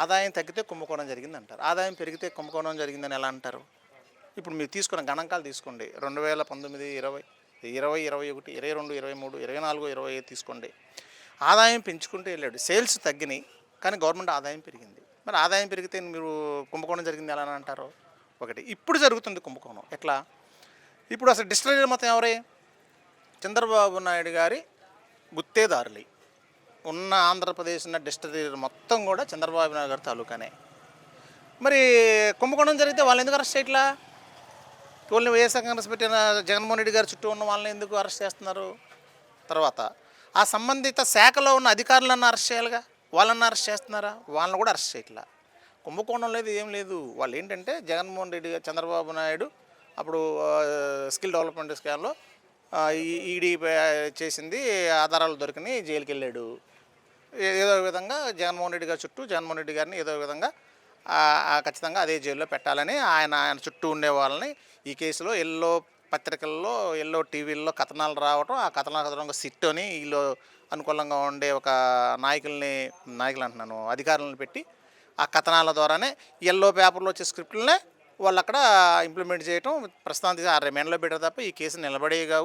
ఆదాయం తగ్గితే కుంభకోణం జరిగిందంటారు. ఆదాయం పెరిగితే కుంభకోణం జరిగిందని ఎలా అంటారు? ఇప్పుడు మీరు తీసుకున్న గణాంకాలు తీసుకోండి. 2019, 20, 20, 21, 22, 23, 24, 25 తీసుకోండి. ఆదాయం పెంచుకుంటూ వెళ్ళాడు. సేల్స్ తగ్గినాయి కానీ గవర్నమెంట్ ఆదాయం పెరిగింది. మరి ఆదాయం పెరిగితే మీరు కుంభకోణం జరిగింది ఎలా అని అంటారు? ఒకటి. ఇప్పుడు జరుగుతుంది కుంభకోణం. ఎట్లా? ఇప్పుడు అసలు డిస్టిలరీలు మొత్తం ఎవరే? చంద్రబాబు నాయుడు గారి గుత్తేదారులు. ఉన్న ఆంధ్రప్రదేశ్ ఉన్న డిస్టిలరీలు మొత్తం కూడా చంద్రబాబు నాయుడు గారి తాలూకానే. మరి కుంభకోణం జరిగితే వాళ్ళు ఎందుకు అరెస్ట్ చేయట్లా? ఓన్లీ వైఎస్ఆర్ కాంగ్రెస్ పెట్టిన జగన్మోహన్ రెడ్డి గారి చుట్టూ ఉన్న వాళ్ళని ఎందుకు అరెస్ట్ చేస్తున్నారు? తర్వాత ఆ సంబంధిత శాఖలో ఉన్న అధికారులను అరెస్ట్ చేయాలిగా, వాళ్ళని అరెస్ట్ చేస్తున్నారా? వాళ్ళని కూడా అరెస్ట్ చేయట్లా. కుంభకోణం లేదు, ఏం లేదు. వాళ్ళు ఏంటంటే జగన్మోహన్ రెడ్డి గారు, చంద్రబాబు నాయుడు అప్పుడు స్కిల్ డెవలప్మెంట్ స్కామ్లో ఈడీ చేసింది, ఆధారాలు దొరికినాయి, జైలుకి వెళ్ళాడు. ఏదో విధంగా జగన్మోహన్ రెడ్డి గారి చుట్టూ జగన్మోహన్ రెడ్డి గారిని ఏదో విధంగా ఖచ్చితంగా అదే జైల్లో పెట్టాలని ఆయన చుట్టూ ఉండే వాళ్ళని ఈ కేసులో ఎల్లో పత్రికల్లో, ఎల్లో టీవీల్లో కథనాలు రావటం, ఆ కథనాలు సిట్ అని వీళ్ళు అనుకూలంగా ఉండే ఒక నాయకులు అంటున్నాను, అధికారులను పెట్టి ఆ కథనాల ద్వారానే ఎల్లో పేపర్లో వచ్చే స్క్రిప్ట్లనే వాళ్ళు అక్కడ ఇంప్లిమెంట్ చేయటం, ప్రస్తుతానికి రిమాండ్లో పెట్టారు తప్ప ఈ కేసు నిలబడేవి కావు.